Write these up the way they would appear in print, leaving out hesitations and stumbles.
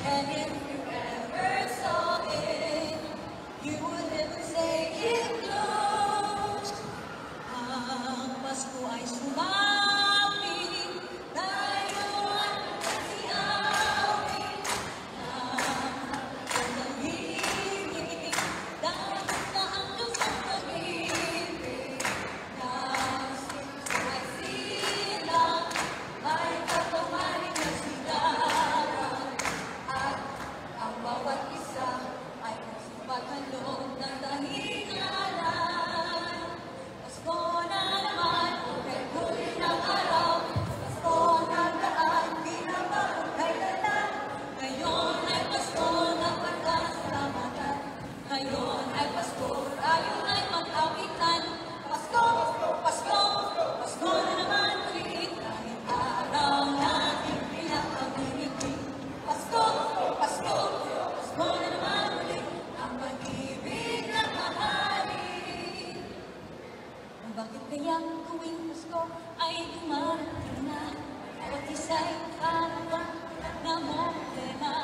And if you ever saw it, you would never say it closed. Ang Pasko ay sumapit, tayo ay nagsiawit ng pag-ibig. Dapat na ang Diyos ang pag-ibig. Ay sila, ay katumaring na sigaran. At ang bawat isa ay paghalog ng dahilanan. Pasko na naman, kahit huli ng araw. Pasko na daan, di na mapagkailanman. Ngayon ay Pasko na pagkasalamatan. Ngayon ay Pasko, tayo ay mag-awitan. Pasko, Pasko, Pasko na naman ulit. Kahit araw natin pinapag-ibig. Pasko, Pasko, Pasko na naman ulit. Ang pag-ibig na mahalin. Bakit kayang tuwing Pasko ay dumarating na? Bawat isa'y nakarawa na problema.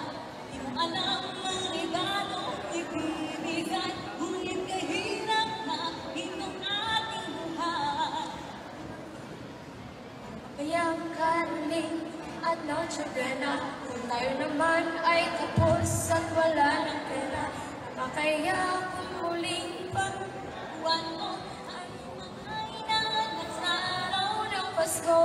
Di mo alam ang regalo ibibigay. Ngunit kahirap na itong ating buhay. Kayang karoling at Noche Buena, kung tayo naman ay tapos at wala ng pera, kaya kung muling Buwan mo ay mga inangat sa araw ng Pasko.